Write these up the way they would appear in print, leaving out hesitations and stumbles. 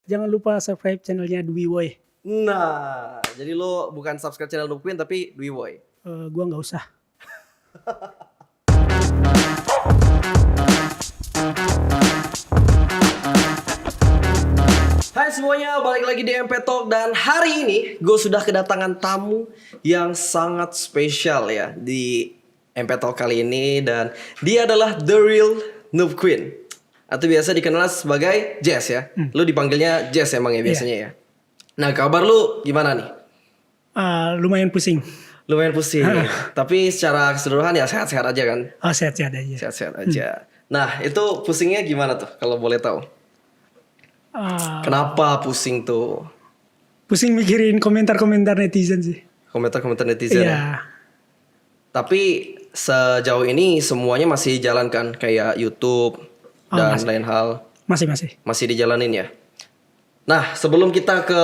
Jangan lupa subscribe channelnya Dwi Woy. Nah, jadi lo bukan subscribe channel Nupin tapi Dwi Boy. Gua nggak usah. Hai semuanya, balik lagi di MP Talk. Dan hari ini gue sudah kedatangan tamu yang sangat spesial ya di MP Talk kali ini. Dan dia adalah The Real Noob Queen, atau biasa dikenal sebagai Jess ya. Lu dipanggilnya Jess emang ya biasanya ya. Nah, kabar lu gimana nih? Lumayan pusing. Lumayan pusing. Tapi secara keseluruhan ya sehat-sehat aja kan? Oh, sehat-sehat aja. Sehat-sehat aja. Nah, itu pusingnya gimana tuh kalau boleh tahu? Kenapa pusing tuh? Pusing mikirin komentar-komentar netizen sih. Komentar-komentar netizen ya? Iya. Tapi sejauh ini semuanya masih jalankan kayak YouTube dan lain hal Masih. masih dijalanin ya. Nah, sebelum kita ke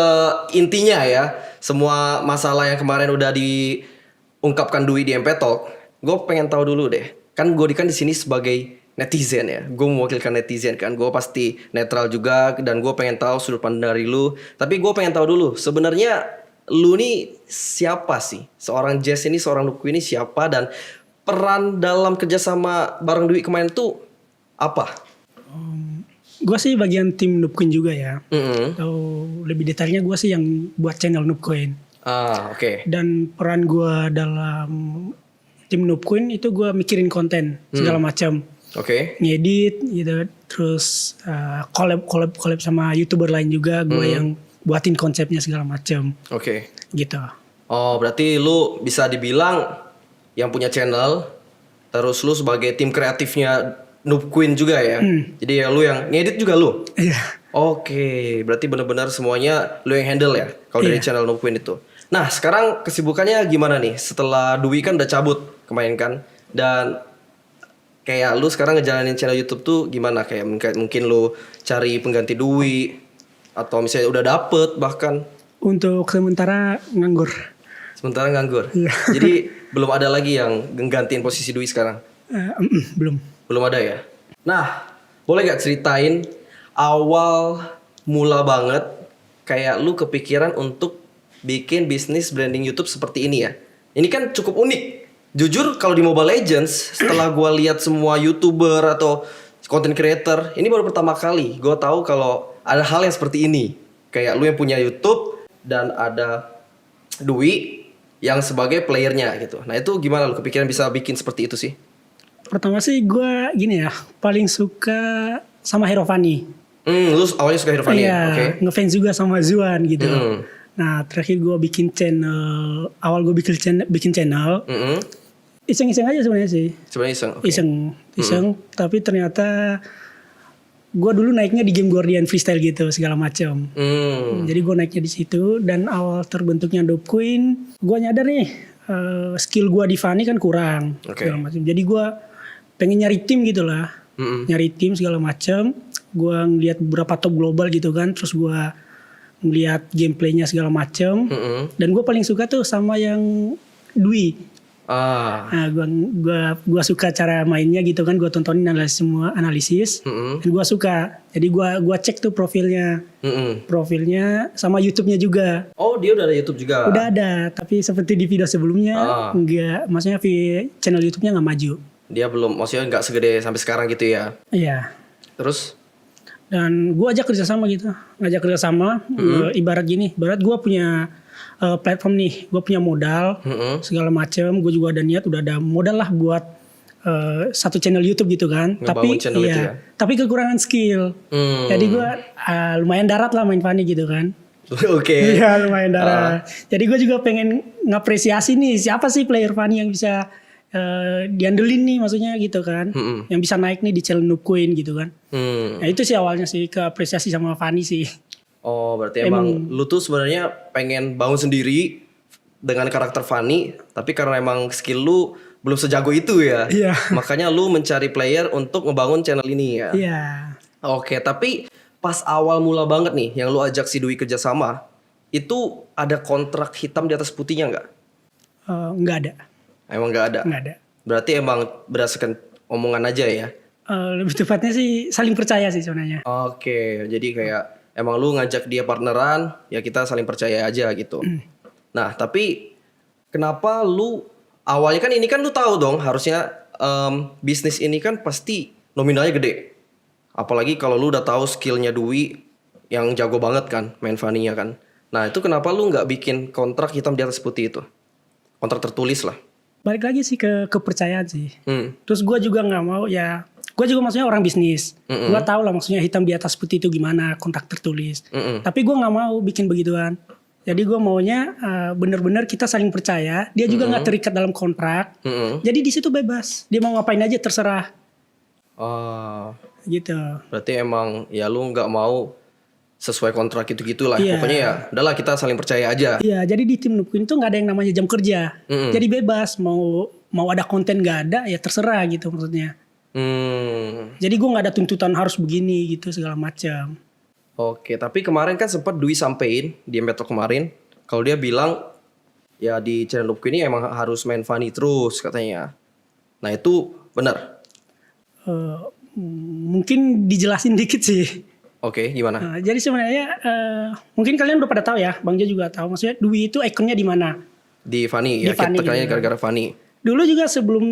intinya ya, semua masalah yang kemarin udah diungkapkan Dwi di MP Talk, gue pengen tahu dulu deh. Kan gue di sini sebagai netizen ya, gue mewakilkan netizen kan, gue pasti netral juga dan gue pengen tahu sudut pandang dari lu. Tapi gue pengen tahu dulu, sebenarnya lu nih siapa sih? Seorang Jess ini, seorang Nuku ini siapa, dan peran dalam kerjasama bareng Dwi kemarin tuh apa? Gue sih bagian tim Noobcoin juga ya. Mm-hmm. Atau lebih detailnya gue sih yang buat channel Noobcoin. Oke. Dan peran gue dalam tim Noobcoin itu gue mikirin konten segala macam. Oke. Ngedit gitu, terus collab sama YouTuber lain juga, gue yang buatin konsepnya segala macam. Oke. Gitu. Oh, berarti lu bisa dibilang yang punya channel, terus lu sebagai tim kreatifnya Noob Queen juga ya. Jadi ya lu yang ngedit juga lu. Iya. Oke, berarti benar-benar semuanya lu yang handle ya kalau dari channel Noob Queen itu. Nah, sekarang kesibukannya gimana nih? Setelah Dwi kan udah cabut kemarin kan, dan kayak lu sekarang ngejalanin channel YouTube tuh gimana? Kayak mungkin lu cari pengganti Dwi atau misalnya udah dapet bahkan. Untuk sementara nganggur. Sementara nganggur. Iya. Jadi belum ada lagi yang nggantiin posisi Dwi sekarang. Belum. Belum ada ya. Nah, boleh gak ceritain awal mula banget kayak lu kepikiran untuk bikin bisnis branding YouTube seperti ini ya? Ini kan cukup unik. Jujur kalau di Mobile Legends, setelah gua lihat semua YouTuber atau content creator, ini baru pertama kali gua tahu kalau ada hal yang seperti ini. Kayak lu yang punya YouTube dan ada Dwi yang sebagai playernya gitu. Nah, itu gimana lu kepikiran bisa bikin seperti itu sih? Pertama sih gue gini ya, paling suka sama Hero Fanny. Lu awalnya suka Hero Fanny? Iya, Oke. ngefans juga sama Zuan gitu. Nah, terakhir gue bikin channel, awal gue bikin channel, iseng-iseng aja sebenarnya sih. Sebenarnya iseng. Oke. Iseng, tapi ternyata gue dulu naiknya di game Guardian Freestyle gitu segala macam. Jadi gue naiknya di situ, dan awal terbentuknya Noob Queen, gue nyadar nih skill gue di Fanny kan kurang segala macam. Jadi gue pengen nyari tim gitu lah, nyari tim segala macam. Gue ngeliat beberapa top global gitu kan, terus gue ngeliat gameplaynya segala macam. Dan gue paling suka tuh sama yang Dwi. Nah, gue suka cara mainnya gitu kan, gue tontonin analisis, dan gue suka. Jadi gue cek tuh profilnya, sama YouTube-nya juga. Oh, dia udah ada YouTube juga? Udah ada, tapi seperti di video sebelumnya enggak, maksudnya channel YouTube-nya nggak maju. Dia belum, maksudnya nggak segede sampai sekarang gitu ya? Iya. Terus? Dan gue ajak kerjasama gitu, ibarat gue punya platform nih, gue punya modal segala macam, gue juga ada niat, udah ada modal lah buat satu channel YouTube gitu kan. Ngebangun channel itu ya? Tapi kekurangan skill. Jadi gue lumayan darat lah main Fanny gitu kan. Oke. Iya, lumayan darat. Jadi gue juga pengen ngapresiasi nih, siapa sih player Fanny yang bisa diandelin nih, maksudnya gitu kan, yang bisa naik nih di channel Noob Queen gitu kan. Nah, itu sih awalnya sih keapresiasi sama Fanny sih. Oh, berarti emang lu tuh sebenarnya pengen bangun sendiri dengan karakter Fanny, tapi karena emang skill lu belum sejago itu ya. Iya. Makanya lu mencari player untuk ngebangun channel ini ya. Iya. Oke, tapi pas awal mula banget nih yang lu ajak si Dwi kerjasama, itu ada kontrak hitam di atas putihnya nggak? Nggak ada. Emang nggak ada? Nggak ada. Berarti emang berdasarkan omongan aja ya? Lebih tepatnya sih saling percaya sih sebenarnya. Oke, jadi kayak emang lu ngajak dia partneran, ya kita saling percaya aja gitu. Nah, tapi kenapa lu awalnya kan ini kan lu tahu dong harusnya bisnis ini kan pasti nominalnya gede. Apalagi kalau lu udah tahu skillnya Dwi yang jago banget kan main Fanny-nya kan. Nah, itu kenapa lu nggak bikin kontrak hitam di atas putih itu? Kontrak tertulis lah. Balik lagi sih ke kepercayaan sih. Terus gue juga nggak mau ya. Gue juga maksudnya orang bisnis. Gue tahu lah maksudnya hitam di atas putih itu gimana kontrak tertulis. Tapi gue nggak mau bikin begituan. Jadi gue maunya bener-bener kita saling percaya. Dia juga nggak terikat dalam kontrak. Jadi di situ bebas. Dia mau ngapain aja terserah. Oh, Gitu. berarti emang ya lu nggak mau sesuai kontrak gitu-gitu lah. Iya. Pokoknya ya udahlah kita saling percaya aja. Iya, jadi di tim Nupin itu nggak ada yang namanya jam kerja. Jadi bebas mau ada konten nggak ada ya terserah gitu maksudnya. Jadi gue nggak ada tuntutan harus begini gitu segala macam. Oke, tapi kemarin kan sempat Dwi sampein di Metro kemarin kalau dia bilang ya di channel Loopku ini emang harus main Fanny terus katanya. Nah itu benar. Mungkin dijelasin dikit sih. Oke, gimana? Jadi sebenarnya mungkin kalian udah pada tahu ya, Bang Jo juga tahu. Maksudnya Dwi itu ikonnya di mana? Di Fanny Di ya, Fanny kita tekannya gitu. gara-gara Fanny. Dulu juga sebelum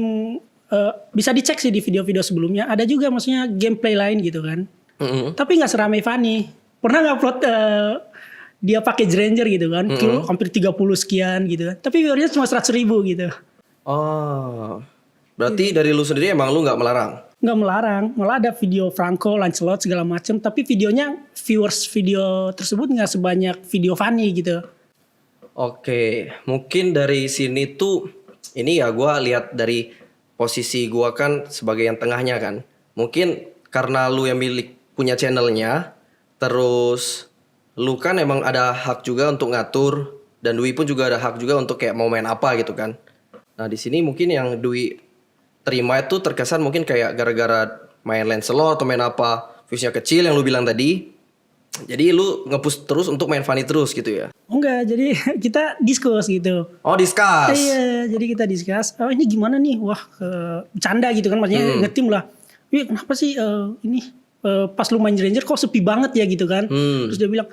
bisa dicek sih di video-video sebelumnya, ada juga maksudnya gameplay lain gitu kan. Tapi nggak seramai Fanny. Pernah ngupload dia pakai Granger gitu kan, kilo hampir 30 sekian gitu kan. Tapi viewernya cuma 100.000 gitu. Oh, berarti dari lu sendiri emang lu nggak melarang? Nggak melarang, malah ada video Franco, Lancelot segala macam. Tapi videonya viewers video tersebut nggak sebanyak video Fanny gitu. Oke, mungkin dari sini tuh ini ya gua lihat dari posisi gua kan sebagai yang tengahnya kan. Mungkin karena lu yang punya channelnya, terus lu kan emang ada hak juga untuk ngatur dan Dwi pun juga ada hak juga untuk kayak mau main apa gitu kan. Nah di sini mungkin yang Dwi terima itu terkesan mungkin kayak gara-gara main Lancelot atau main apa viewsnya kecil yang lu bilang tadi. Jadi lu nge-push terus untuk main Fanny terus gitu ya? Oh enggak, jadi kita discuss gitu. Oh discuss? Iya, jadi kita discuss. Oh ini gimana nih? Wah, bercanda gitu kan, maksudnya ngetim lah. Wih kenapa sih ini pas lu main Ranger kok sepi banget ya gitu kan. Terus dia bilang,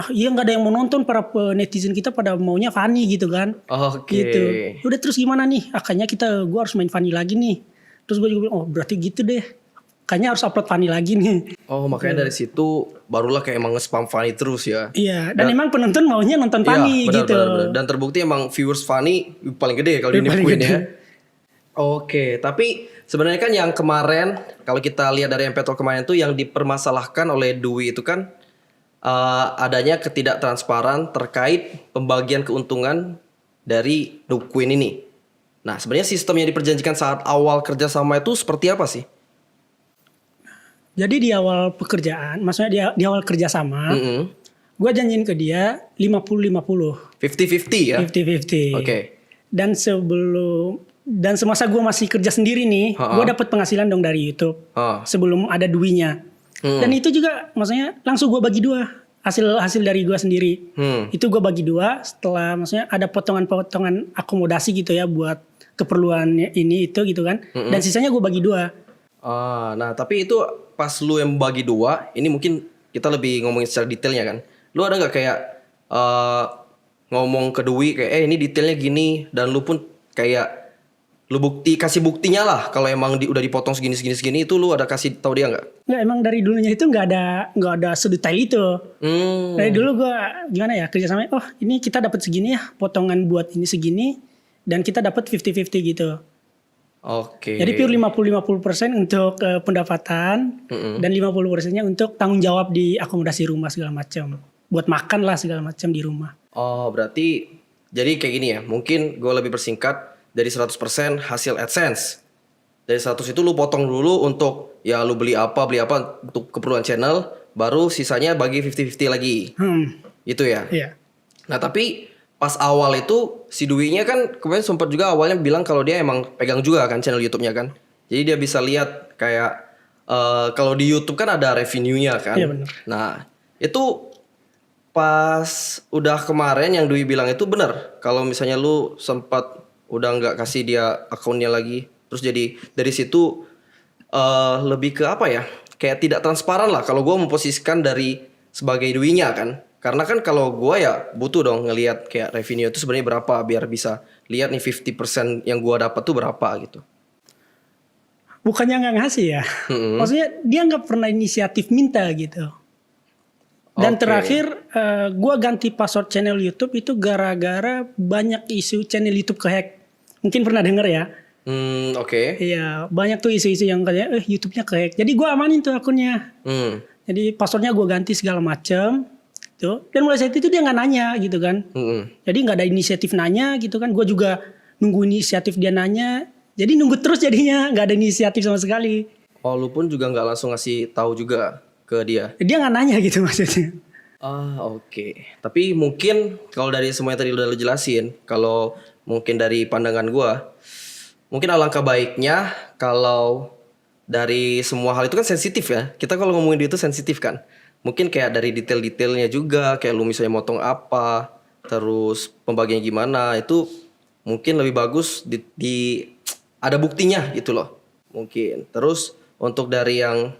iya nggak ada yang mau nonton, para netizen kita pada maunya Fanny gitu kan. Oke. Gitu. Udah terus gimana nih? Kayaknya gue harus main Fanny lagi nih. Terus gue juga bilang, oh berarti gitu deh. Kayaknya harus upload Fanny lagi nih. Oh makanya dari situ barulah kayak emang nge-spam Fanny terus ya. Iya, dan emang penonton maunya nonton Fanny benar, gitu. benar. Dan terbukti emang viewers Fanny paling gede kalau di Queen ya. Oke, tapi sebenarnya kan yang kemarin kalau kita lihat dari MP Talk kemarin tuh yang dipermasalahkan oleh Dwi itu kan adanya ketidaktransparan terkait pembagian keuntungan dari Noob Queen ini. Nah, sebenarnya sistem yang diperjanjikan saat awal kerjasama itu seperti apa sih? Jadi di awal pekerjaan, maksudnya di awal kerjasama, gue janjiin ke dia 50-50. 50-50 ya? 50-50. Oke. Dan semasa gue masih kerja sendiri nih, gue dapat penghasilan dong dari YouTube sebelum ada Dwi-nya. Dan itu juga, maksudnya langsung gue bagi dua hasil dari gue sendiri. Itu gue bagi dua setelah, maksudnya ada potongan-potongan akomodasi gitu ya buat keperluan ini itu gitu kan. Dan sisanya gue bagi dua. Nah tapi itu pas lu yang bagi dua, ini mungkin kita lebih ngomongin secara detailnya kan. Lu ada nggak kayak ngomong ke Dwi kayak ini detailnya gini, dan lu pun kayak lu kasih buktinya lah kalau emang udah dipotong segini itu lu ada kasih tahu dia nggak? Nggak, emang dari dulunya itu nggak ada sedetail itu. Dari dulu gue gimana ya kerjasamanya, oh ini kita dapat segini ya, potongan buat ini segini, dan kita dapat 50-50 gitu. Oke. Jadi pure 50-50% untuk pendapatan dan 50%-nya untuk tanggung jawab di akomodasi rumah segala macam. Buat makan lah segala macam di rumah. Oh, berarti jadi kayak gini ya. Mungkin gue lebih persingkat dari 100% hasil AdSense. Dari 100 itu lu potong dulu untuk ya lu beli apa untuk keperluan channel, baru sisanya bagi 50-50 lagi. Itu ya. Iya. Nah, tapi pas awal itu si Dwi-nya kan kemarin sempat juga awalnya bilang kalau dia emang pegang juga kan channel YouTube-nya kan. Jadi dia bisa lihat kayak kalau di YouTube kan ada revenue-nya kan. Iya benar. Nah, itu pas udah kemarin yang Dwi bilang itu benar. Kalau misalnya lu sempat udah nggak kasih dia akunnya lagi, terus jadi dari situ lebih ke apa ya? Kayak tidak transparan lah. Kalau gue memposisikan dari sebagai Dwi-nya kan. Karena kan kalau gua ya butuh dong ngelihat kayak revenue itu sebenarnya berapa biar bisa lihat nih 50% yang gua dapat tuh berapa gitu. Bukannya nggak ngasih ya. Maksudnya dia nggak pernah inisiatif minta gitu. Dan terakhir gue ganti password channel YouTube itu gara-gara banyak isu channel YouTube kehack. Mungkin pernah denger ya. Oke. Iya, banyak tuh isu-isu yang kayak YouTube-nya kehack. Jadi gue amanin tuh akunnya. Jadi passwordnya gue ganti segala macam. Tuh. Dan mulai saat itu dia nggak nanya gitu kan. Jadi nggak ada inisiatif nanya gitu kan. Gue juga nunggu inisiatif dia nanya. Jadi nunggu terus jadinya, nggak ada inisiatif sama sekali. Oh, lu pun juga nggak langsung ngasih tahu juga ke dia? Dia nggak nanya gitu maksudnya. Oke. Tapi mungkin kalau dari semua yang tadi udah lu jelasin, kalau mungkin dari pandangan gua, mungkin alangkah baiknya kalau dari semua hal itu kan sensitif ya. Kita kalau ngomongin itu sensitif kan. Mungkin kayak dari detail-detailnya juga, kayak lu misalnya motong apa, terus pembagiannya gimana, itu mungkin lebih bagus ada buktinya gitu loh. Mungkin. Terus untuk dari yang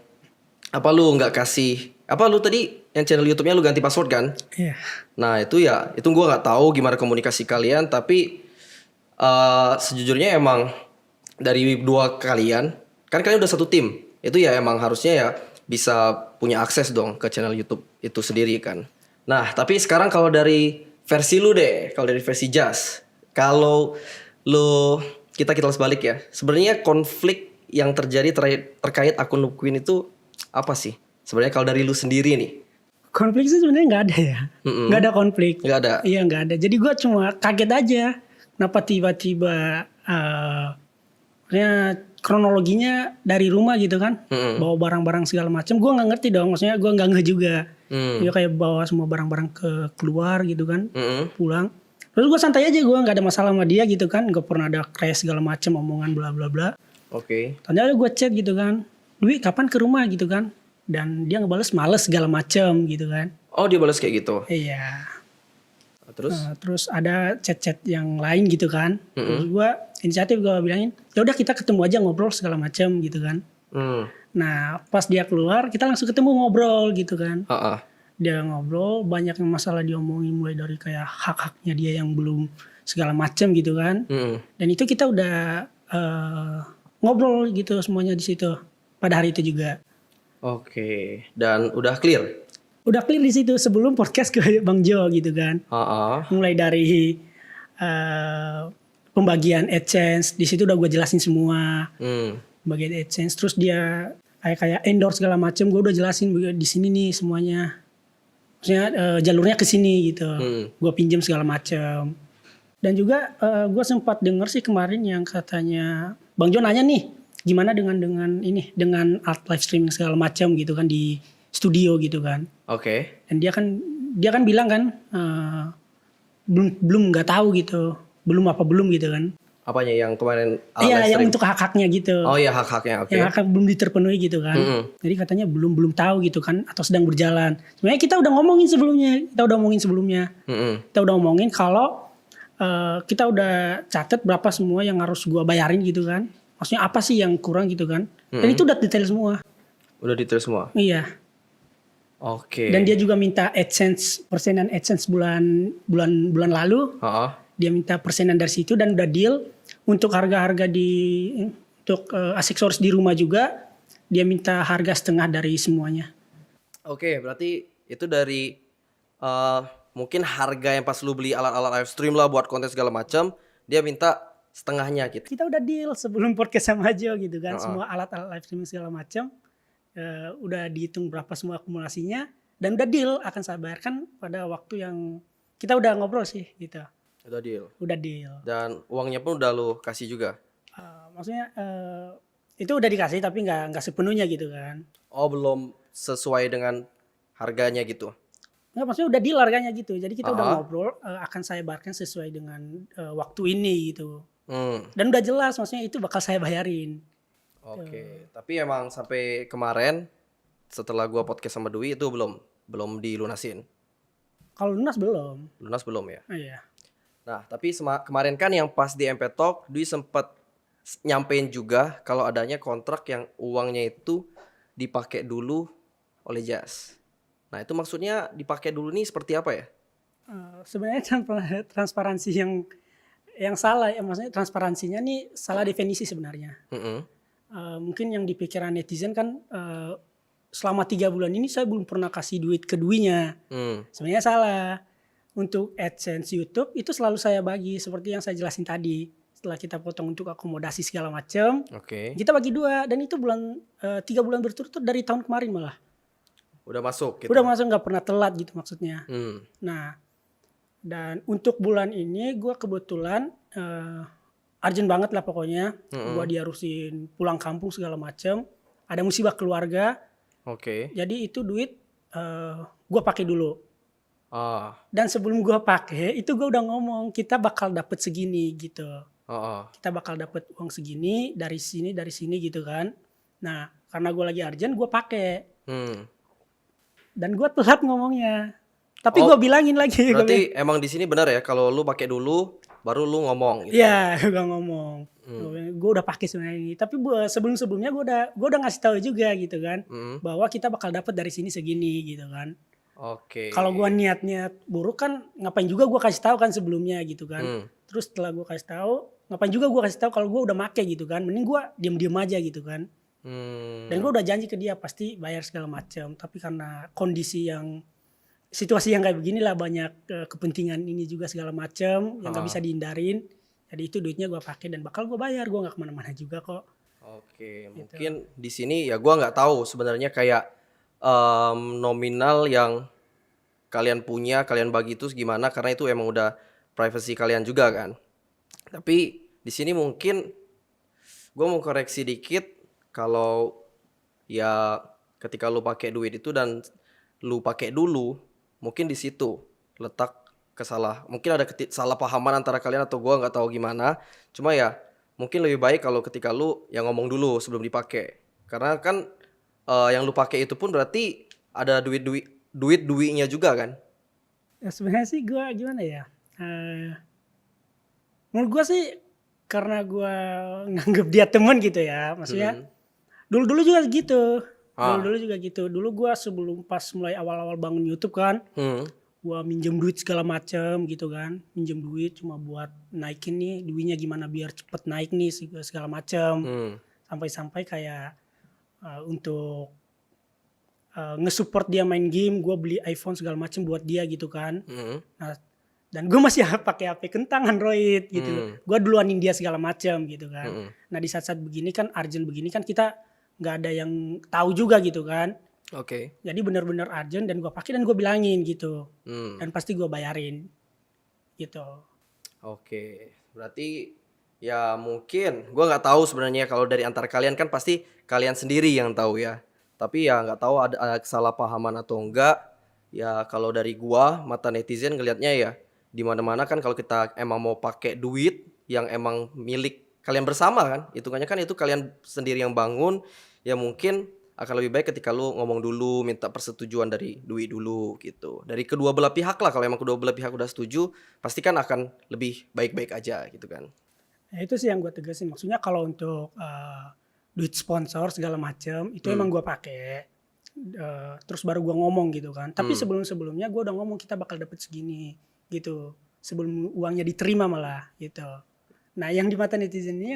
apa lu nggak kasih apa lu tadi yang channel YouTube-nya lu ganti password kan? Iya. Nah itu ya itu gue nggak tahu gimana komunikasi kalian tapi sejujurnya emang dari dua kalian kan kalian udah satu tim itu ya emang harusnya ya bisa punya akses dong ke channel YouTube itu sendiri kan. Nah tapi sekarang kalau dari versi lu deh kalau dari versi Jas kalau lu kita balik ya sebenarnya konflik yang terjadi terkait akun Noob Queen itu apa sih? Sebenarnya kalau dari lu sendiri nih. Konflik sih sebenarnya nggak ada ya. Nggak ada konflik. Nggak ada? Iya nggak ada. Jadi gue cuma kaget aja. Kenapa tiba-tiba kronologinya dari rumah gitu kan. Bawa barang-barang segala macam. Gue nggak ngerti dong. Maksudnya gue nggak ngeh juga. Dia kayak bawa semua barang-barang keluar gitu kan. Pulang. Terus gue santai aja, gue nggak ada masalah sama dia gitu kan. Gak pernah ada crash segala macam omongan bla bla bla. Oke. Tanya gue chat gitu kan. Dwi kapan ke rumah gitu kan. Dan dia ngebales males segala macam gitu kan. Oh dia balas kayak gitu? Iya. Terus? Terus ada chat-chat yang lain gitu kan. Terus gue inisiatif gue bilangin, ya udah kita ketemu aja ngobrol segala macam gitu kan. Nah pas dia keluar kita langsung ketemu ngobrol gitu kan. Dia ngobrol banyak yang masalah diomongin mulai dari kayak hak-haknya dia yang belum segala macam gitu kan. Dan itu kita udah ngobrol gitu semuanya di situ pada hari itu juga. Oke. Dan udah clear? Udah clear di situ sebelum podcast ke Bang Jo gitu kan. Mulai dari pembagian AdSense di situ udah gue jelasin semua. Pembagian AdSense terus dia kayak endorse segala macam gue udah jelasin di sini nih semuanya. Maksudnya jalurnya ke sini gitu. Gue pinjam segala macam. Dan juga gue sempat denger sih kemarin yang katanya Bang Jo nanya nih gimana dengan art live streaming segala macam gitu kan di studio gitu kan. Oke. Dan dia kan bilang kan belum nggak tahu gitu. Belum gitu kan. Apanya yang kemarin iya yang untuk hak-haknya gitu. Oh iya hak-haknya oke. Yang hak belum terpenuhi gitu kan. Jadi katanya belum tahu gitu kan atau sedang berjalan. Sebenarnya kita udah ngomongin sebelumnya. Kita udah ngomongin kalau kita udah catat berapa semua yang harus gua bayarin gitu kan. Maksudnya apa sih yang kurang gitu kan. Dan itu udah detail semua. Udah detail semua? Iya. Oke. Dan dia juga minta persenan AdSense bulan lalu. Dia minta persenan dari situ dan udah deal untuk harga-harga untuk aksesoris di rumah juga dia minta harga setengah dari semuanya. Oke, berarti itu dari mungkin harga yang pas lu beli alat-alat live stream lah buat konten segala macam, dia minta setengahnya gitu. Kita udah deal sebelum podcast sama Jo gitu kan, semua alat-alat live streaming segala macam udah dihitung berapa semua akumulasinya dan udah deal akan saya bayarkan pada waktu yang kita udah ngobrol sih gitu. Udah deal. Dan uangnya pun udah lu kasih juga. Maksudnya itu udah dikasih tapi nggak sepenuhnya gitu kan. Oh belum sesuai dengan harganya gitu. Nggak, maksudnya udah deal harganya gitu. Jadi kita udah ngobrol akan saya bayarkan sesuai dengan waktu ini gitu. Dan udah jelas maksudnya itu bakal saya bayarin. Oke. Tapi emang sampai kemarin setelah gua podcast sama Dwi itu belum dilunasin. Kalau lunas belum. Lunas belum ya? Iya. Nah, tapi kemarin kan yang pas di MP Talk, Dwi sempat nyampein juga kalau adanya kontrak yang uangnya itu dipakai dulu oleh Jas. Nah itu maksudnya dipakai dulu nih seperti apa ya? Sebenarnya transparansi yang salah ya, maksudnya transparansinya nih salah definisi sebenarnya. Mungkin yang di pikiran netizen kan selama 3 bulan ini saya belum pernah kasih duit ke Dwi-nya. Sebenarnya salah. Untuk AdSense YouTube itu selalu saya bagi seperti yang saya jelasin tadi. Setelah kita potong untuk akomodasi segala macam, kita bagi 2 dan itu 3 bulan berturut-turut dari tahun kemarin malah. Udah masuk gitu. Udah masuk, nggak pernah telat gitu maksudnya. Nah, dan untuk bulan ini gue kebetulan urgent banget lah pokoknya. Gue diharusin pulang kampung segala macam. Ada musibah keluarga. Jadi itu duit gue pakai dulu. Dan sebelum gue pakai itu gue udah ngomong kita bakal dapet segini gitu. Kita bakal dapet uang segini dari sini gitu kan. Nah karena gue lagi urgent gue pakai. Dan gue telat ngomongnya. Tapi gue bilangin lagi. Berarti emang di sini benar ya kalau lu pakai dulu baru lu ngomong gitu. Iya, gue ngomong. Gue udah pakai sebenarnya ini. Tapi sebelumnya gue udah ngasih tahu juga gitu kan, bahwa kita bakal dapat dari sini segini gitu kan. Kalau gue niatnya buruk kan, ngapain juga gue kasih tahu kan sebelumnya gitu kan. Terus setelah gue kasih tahu, ngapain juga gue kasih tahu kalau gue udah make gitu kan. Mending gue diem aja gitu kan. Dan gue udah janji ke dia pasti bayar segala macam. Tapi karena situasi yang kayak beginilah, banyak kepentingan ini juga segala macam yang nggak bisa dihindarin. Jadi itu duitnya gue pakai dan bakal gue bayar. Gue nggak kemana-mana juga kok. Gitu. Mungkin di sini ya gue nggak tahu sebenarnya kayak nominal yang kalian punya, kalian bagi itu gimana, karena itu emang udah privacy kalian juga kan. Tapi di sini mungkin gue mau koreksi dikit kalau ya ketika lu pakai duit itu dan lu pakai dulu, mungkin di situ letak mungkin ada salah pahaman antara kalian atau gue nggak tahu gimana. Cuma ya mungkin lebih baik kalau ketika lu yang ngomong dulu sebelum dipakai, karena kan yang lu pakai itu pun berarti ada duitnya juga kan? Ya sebenarnya sih gue gimana ya? Menurut gue sih karena gue nganggep dia teman gitu ya, maksudnya dulu juga gitu. Dulu juga gitu. Dulu gue sebelum pas mulai awal-awal bangun YouTube kan, gue minjem duit segala macem gitu kan, minjem duit cuma buat naikin nih duitnya gimana biar cepet naik nih segala macem. Sampai-sampai kayak untuk nge-support dia main game, gue beli iPhone segala macem buat dia gitu kan. Nah, dan gue masih pakai HP kentang Android gitu. Gue duluanin dia segala macem gitu kan. Nah di saat-saat begini kan, urgent begini kan, kita nggak ada yang tahu juga gitu kan. Jadi benar-benar urgent dan gue pakai dan gue bilangin gitu. Dan pasti gue bayarin gitu. Berarti ya mungkin gue nggak tahu sebenarnya, kalau dari antara kalian kan pasti kalian sendiri yang tahu ya. Tapi ya nggak tahu ada kesalahpahaman atau enggak. Ya kalau dari gua, mata netizen ngelihatnya ya di mana-mana kan kalau kita emang mau pakai duit yang emang milik kalian bersama kan, hitungannya kan itu kalian sendiri yang bangun, ya mungkin akan lebih baik ketika lu ngomong dulu, minta persetujuan dari Dwi dulu gitu. Dari kedua belah pihak lah, kalau emang kedua belah pihak udah setuju, pasti kan akan lebih baik-baik aja gitu kan. Nah, itu sih yang gue tegasin. Maksudnya kalau untuk duit sponsor segala macam itu emang gue pakai. Terus baru gue ngomong gitu kan. Tapi sebelumnya gue udah ngomong kita bakal dapet segini gitu. Sebelum uangnya diterima malah gitu. Nah yang di mata netizen ini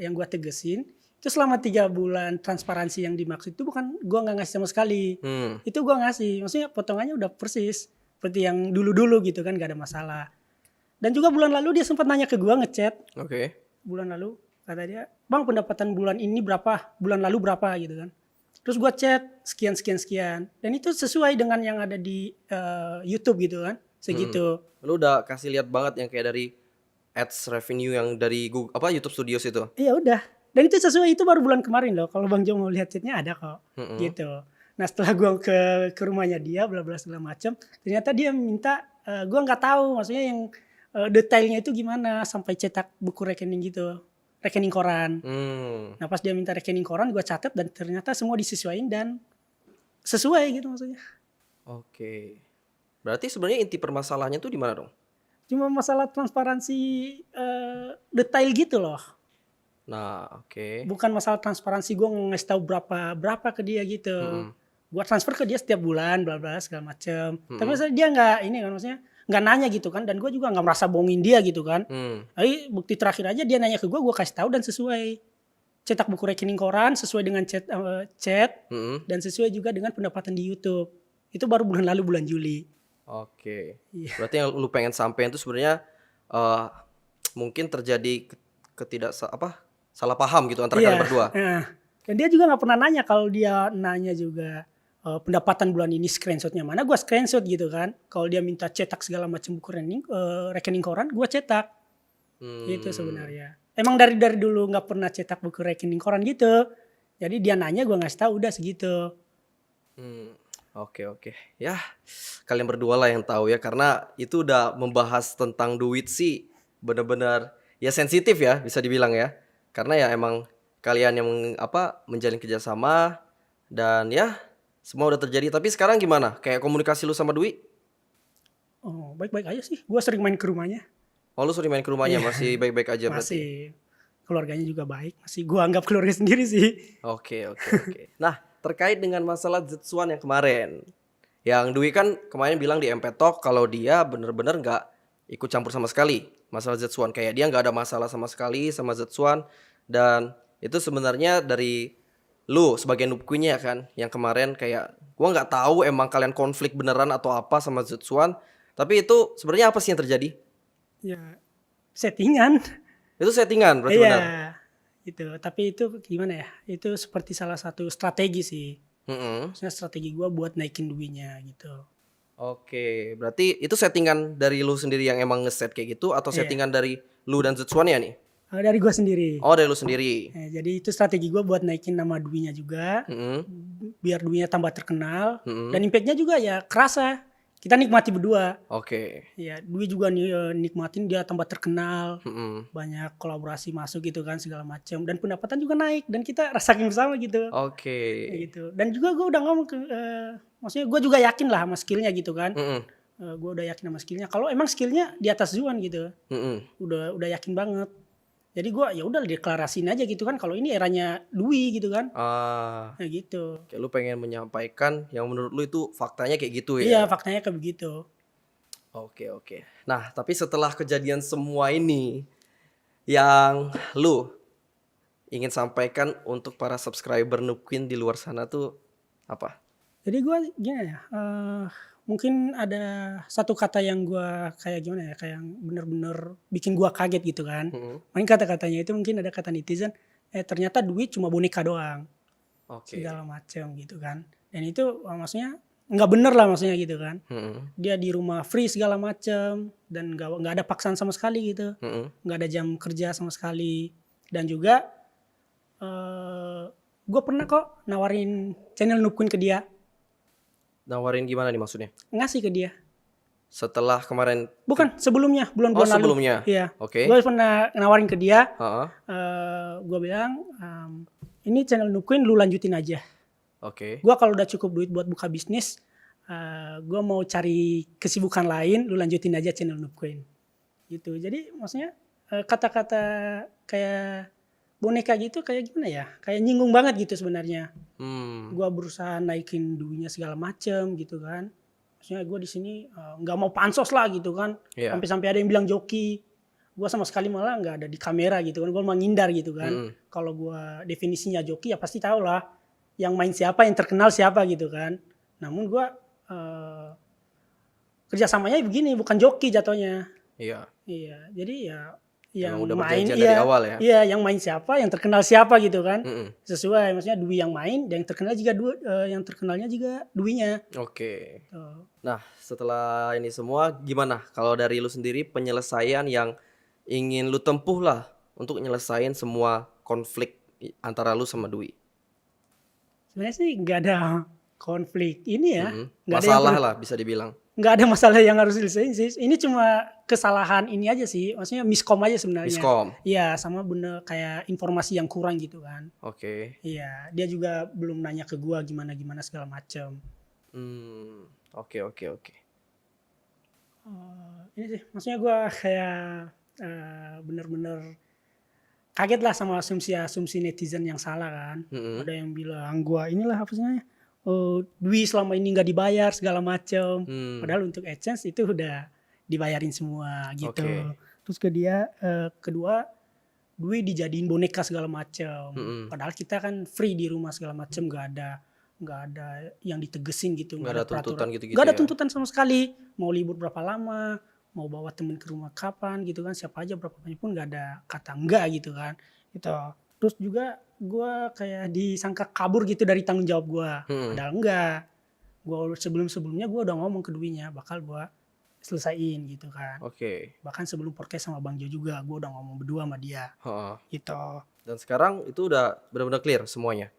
yang gue tegesin itu selama 3 bulan transparansi yang dimaksud itu bukan gue nggak ngasih sama sekali. Itu gue ngasih. Maksudnya potongannya udah persis seperti yang dulu gitu kan, gak ada masalah. Dan juga bulan lalu dia sempat nanya ke gue, ngechat. Bulan lalu kata dia, bang pendapatan bulan ini berapa, bulan lalu berapa gitu kan. Terus gue chat sekian. Dan itu sesuai dengan yang ada di YouTube gitu kan, segitu. Lu udah kasih lihat banget yang kayak dari ads revenue yang dari Google, YouTube Studios itu? Iya udah. Dan itu sesuai, itu baru bulan kemarin loh. Kalau Bang Jo mau lihat chatnya ada kok, gitu. Nah setelah gue ke rumahnya dia, bla bla segala macam, ternyata dia minta, gue nggak tahu, maksudnya yang detailnya itu gimana sampai cetak buku rekening gitu, rekening koran. Nah pas dia minta rekening koran, gue catat dan ternyata semua disesuaikan dan sesuai gitu maksudnya. Berarti sebenarnya inti permasalahannya tuh di mana dong? Cuma masalah transparansi detail gitu loh. Nah, Bukan masalah transparansi gue ngasih tahu berapa ke dia gitu. Gue transfer ke dia setiap bulan, bla bla segala macem. Tapi maksudnya dia nggak ini kan, maksudnya nggak nanya gitu kan. Dan gue juga nggak merasa bohongin dia gitu kan. Tapi bukti terakhir aja dia nanya ke gue kasih tahu dan sesuai. Cetak buku rekening koran sesuai dengan chat dan sesuai juga dengan pendapatan di YouTube. Itu baru bulan lalu, bulan Juli. Oke. Iya. Berarti yang lu pengen sampein itu sebenarnya mungkin terjadi salah paham gitu antara kalian berdua. Dan dia juga nggak pernah nanya. Kalau dia nanya juga pendapatan bulan ini screenshotnya mana, gue screenshot gitu kan. Kalau dia minta cetak segala macam buku rekening koran, gue cetak. Gitu sebenarnya. Emang dari dulu nggak pernah cetak buku rekening koran gitu. Jadi dia nanya, gue ngasih tahu, udah segitu. Oke. Ya, kalian berdua lah yang tahu ya, karena itu udah membahas tentang duit sih benar-benar ya sensitif ya, bisa dibilang ya. Karena ya emang kalian yang menjalin kerjasama dan ya semua udah terjadi. Tapi sekarang gimana? Kayak komunikasi lu sama Dwi? Oh, baik-baik aja sih. Gue sering main ke rumahnya. Oh, lu sering main ke rumahnya, masih baik-baik aja berarti? Masih. Keluarganya juga baik. Masih gue anggap keluarga sendiri sih. Oke. Nah, terkait dengan masalah Zetsuan yang kemarin. Yang Dwi kan kemarin bilang di MP Talk kalau dia bener-bener gak ikut campur sama sekali masalah Zetsuan. Kayak dia gak ada masalah sama sekali sama Zetsuan. Dan itu sebenarnya dari lu sebagai noob queen-nya kan, yang kemarin kayak gua nggak tahu emang kalian konflik beneran atau apa sama Zetsuan, tapi itu sebenarnya apa sih yang terjadi? Ya, settingan. Itu settingan berarti benar. Iya, itu. Tapi itu gimana ya? Itu seperti salah satu strategi sih. Maksudnya strategi gue buat naikin duitnya gitu. Oke, berarti itu settingan dari lu sendiri yang emang ngeset kayak gitu atau settingan dari lu dan Zetsuan ya nih? Dari gue sendiri. Oh, dari lu sendiri. Jadi itu strategi gue buat naikin nama duitnya juga, biar duitnya tambah terkenal, dan impactnya juga ya kerasa. Kita nikmati berdua. Oke. Ya, Dwi juga nikmatin, dia tambah terkenal, banyak kolaborasi masuk gitu kan segala macam, dan pendapatan juga naik dan kita rasain bersama gitu. Oke. Gitu. Dan juga gue udah ngomong ke, maksudnya gue juga yakin lah sama skillnya gitu kan. Gue udah yakin sama skillnya. Kalau emang skillnya di atas Zuan gitu, udah yakin banget. Jadi gue ya udah deklarasin aja gitu kan, kalau ini eranya Dwi gitu kan. Nah gitu. Kayak lu pengen menyampaikan yang menurut lu itu faktanya kayak gitu ya? Iya, faktanya kayak begitu. Oke. Nah, tapi setelah kejadian semua ini, yang lu ingin sampaikan untuk para subscriber Noob Queen di luar sana tuh apa? Jadi gue gimana ya, mungkin ada satu kata yang gue kayak gimana ya, kayak yang bener-bener bikin gue kaget gitu kan. Mungkin kata-katanya itu mungkin ada kata netizen, ternyata duit cuma boneka doang. Segala macam gitu kan. Dan itu maksudnya nggak bener lah maksudnya gitu kan. Dia di rumah free segala macam dan nggak ada paksaan sama sekali gitu. Nggak ada jam kerja sama sekali. Dan juga gue pernah kok nawarin channel Noob Queen ke dia. Nawarin gimana nih maksudnya? Ngasih ke dia. Setelah kemarin? Bukan, sebelumnya, bulan-bulan lalu. Sebelumnya? Iya. Oke. Gue pernah nawarin ke dia. Gue bilang, ini channel Noob Queen lu lanjutin aja. Oke. Gue kalau udah cukup duit buat buka bisnis, gue mau cari kesibukan lain, lu lanjutin aja channel Noob Queen. Gitu. Jadi maksudnya kata-kata kayak boneka gitu kayak gimana ya? Kayak nyinggung banget gitu sebenarnya. Gue berusaha naikin duitnya segala macem gitu kan. Maksudnya gue di sini nggak mau pansos lah gitu kan. Sampai-sampai ada yang bilang joki. Gue sama sekali malah nggak ada di kamera gitu kan. Gue malah ngindar gitu kan. Kalau gue definisinya joki ya pasti tau lah. Yang main siapa, yang terkenal siapa gitu kan. Namun gue kerjasamanya begini, bukan joki jatuhnya. Iya. Jadi ya yang udah main dari awal ya. Iya, yang main siapa, yang terkenal siapa gitu kan. Sesuai, maksudnya Dwi yang main, yang terkenal juga yang terkenalnya juga Dwinya. Oke. Nah, setelah ini semua gimana kalau dari lu sendiri penyelesaian yang ingin lu tempuh lah untuk nyelesain semua konflik antara lu sama Dwi? Sebenarnya sih nggak ada konflik ini ya. Masalah lah bisa dibilang. Nggak ada masalah yang harus diselesain sih. Ini cuma kesalahan ini aja sih. Maksudnya miskom aja sebenarnya. Miskom? Iya, sama bener kayak informasi yang kurang gitu kan. Oke. Iya, dia juga belum nanya ke gua gimana-gimana segala macam. Oke. Ini sih, maksudnya gua kayak bener-bener kaget lah sama asumsi netizen yang salah kan. Ada yang bilang gua inilah apa sih namanya, Dwi selama ini nggak dibayar segala macem. Padahal Hmm. untuk AdSense itu udah dibayarin semua gitu. Oke. Terus kedua Dwi dijadiin boneka segala macem. Mm-mm. Padahal kita kan free di rumah segala macem, nggak ada yang ditegesin gitu, Nggak nggak ada ada peraturan, tuntutan gitu-gitu nggak ada ya. tuntutan sama sekali. Mau libur berapa lama, mau bawa temen ke rumah kapan gitu kan, siapa aja berapa banyak pun nggak ada kata enggak gitu kan. Gitu. Terus juga gue kayak disangka kabur gitu dari tanggung jawab gue. Hmm. Padahal enggak. Gue sebelumnya gue udah ngomong ke Dwi-nya bakal gue selesaiin gitu kan. Oke. Bahkan sebelum podcast sama Bang Jo juga gue udah ngomong berdua sama dia Ha. gitu. Dan sekarang itu udah benar-benar clear semuanya.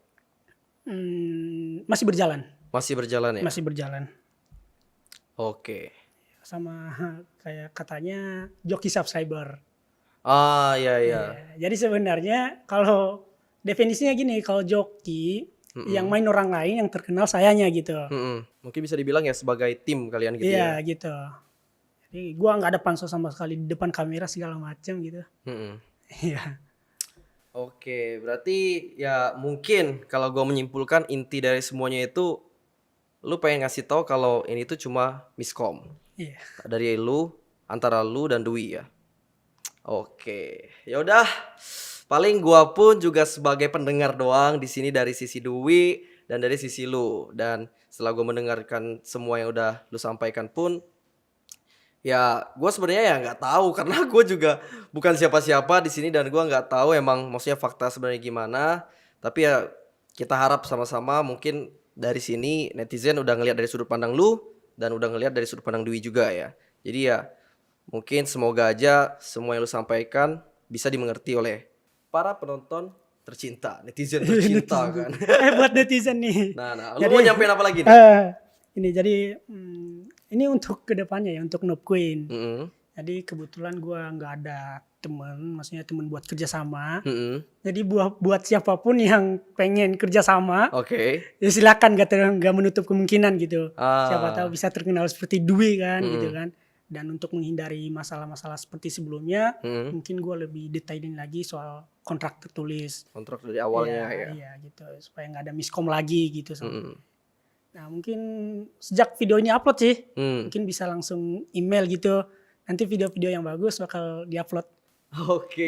Masih berjalan, Masih berjalan ya. masih berjalan. Oke. Sama kayak katanya joki subscriber. Ah, iya iya. Ya, jadi sebenarnya kalau definisinya gini, kalau joki yang main orang lain yang terkenal sayanya gitu. Mm-mm. Mungkin bisa dibilang ya sebagai tim kalian gitu Iya ya. gitu. Jadi gua nggak ada pansos sama sekali di depan kamera segala macam gitu. Mm-mm. Iya. Oke, berarti ya mungkin kalau gue menyimpulkan inti dari semuanya itu lu pengen ngasih tahu kalau ini tuh cuma miskom Iya. dari lu antara lu dan Dwi ya. Oke, ya udah. Paling gua pun juga sebagai pendengar doang di sini dari sisi Dwi dan dari sisi lu. Dan setelah gua mendengarkan semua yang udah lu sampaikan pun, ya gue sebenarnya ya nggak tahu karena gue juga bukan siapa-siapa di sini dan gue nggak tahu emang maksudnya fakta sebenarnya gimana. Tapi ya kita harap sama-sama mungkin dari sini netizen udah ngelihat dari sudut pandang lu dan udah ngelihat dari sudut pandang Dwi juga ya. Jadi ya mungkin semoga aja semua yang lu sampaikan bisa dimengerti oleh para penonton tercinta, netizen tercinta kan. Buat netizen nih. Nah, lu mau nyampein apa lagi nih? Ini jadi ini untuk kedepannya ya, untuk Noob Queen. Mm-mm. Jadi kebetulan gua nggak ada temen, maksudnya temen buat kerjasama. Mm-mm. Jadi buat siapapun yang pengen kerjasama, Oke. ya silakan, nggak menutup kemungkinan gitu. Ah. Siapa tahu bisa terkenal seperti Dwi kan, gitu Mm-mm. kan. Dan untuk menghindari masalah-masalah seperti sebelumnya, Mm-mm. mungkin gue lebih detailin lagi soal kontrak tertulis. Kontrak dari awalnya ya. Iya gitu, supaya nggak ada miskom lagi gitu. Mm-mm. Nah mungkin sejak video ini upload sih, Hmm. mungkin bisa langsung email gitu. Nanti video-video yang bagus bakal diupload. Oke,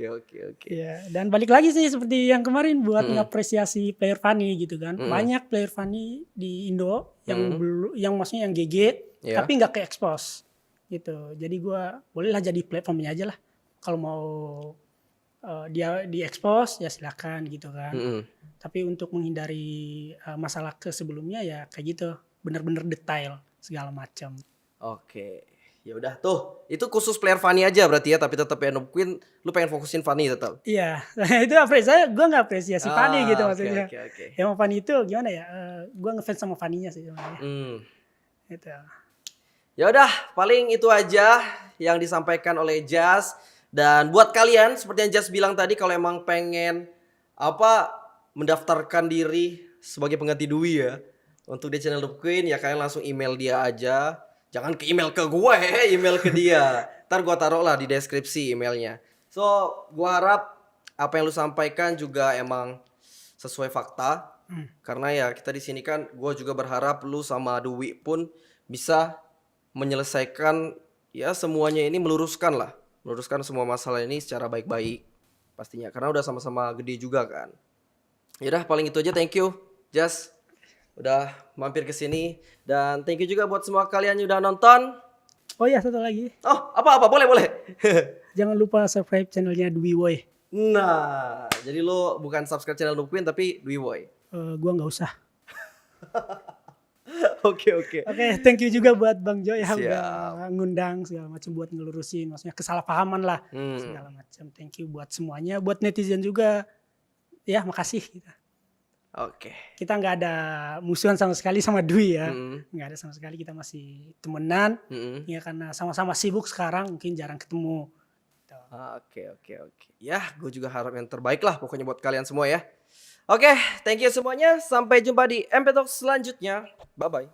oke. Ya, dan balik lagi sih seperti yang kemarin buat ngapresiasi player funny gitu kan. Banyak player funny di Indo yang belum, yang maksudnya yang GG, Iya. tapi nggak ke expose gitu. Jadi gua bolehlah jadi platformnya aja lah. Kalau mau dia di expose ya silakan gitu kan. Mm-mm. Tapi untuk menghindari masalah ke sebelumnya ya kayak gitu, bener-bener detail segala macam. Oke. Ya udah tuh. Itu khusus player Fanny aja berarti ya, tapi tetap ya Noob Queen lu pengen fokusin Fanny tetap. Iya, itu gue nggak apresiasi Fanny gitu maksudnya. Oke. Yang Fanny itu gimana ya? Gue ngefans sama Fanny-nya sih sebenarnya. Itu. Ya udah, paling itu aja yang disampaikan oleh Jas. Dan buat kalian seperti yang Jas bilang tadi, kalau emang pengen mendaftarkan diri sebagai pengganti Dwi ya untuk di channel Noob Queen, ya kalian langsung email dia aja. Jangan ke email ke gue, email ke dia. Ntar gue taruh lah di deskripsi emailnya. So, gue harap apa yang lu sampaikan juga emang sesuai fakta. Karena ya kita di sini kan, gue juga berharap lu sama Dwi pun bisa menyelesaikan ya semuanya ini, meluruskan semua masalah ini secara baik-baik pastinya. Karena udah sama-sama gede juga kan. Yaudah paling itu aja, thank you Jas udah mampir ke sini, dan thank you juga buat semua kalian yang udah nonton. Oh ya, satu lagi. Oh, apa boleh. Jangan lupa subscribe channelnya Dwi Woy. Nah, jadi lo bukan subscribe channel Noob Queen tapi Dwi Woy. Gua nggak usah. Oke. Oke, thank you juga buat Bang Jo ya Siap. udah ngundang segala macam buat ngelurusin, maksudnya kesalahpahaman lah segala macam. Thank you buat semuanya, buat netizen juga. Ya, makasih kita. Oke. Kita nggak ada musuhan sama sekali sama Dwi ya. Mm. Nggak ada sama sekali, kita masih temenan. Mm-mm. Ya karena sama-sama sibuk sekarang, mungkin jarang ketemu. Oke. Ya, gue juga harap yang terbaik lah pokoknya buat kalian semua ya. Oke, thank you semuanya. Sampai jumpa di MP Talk selanjutnya. Bye-bye.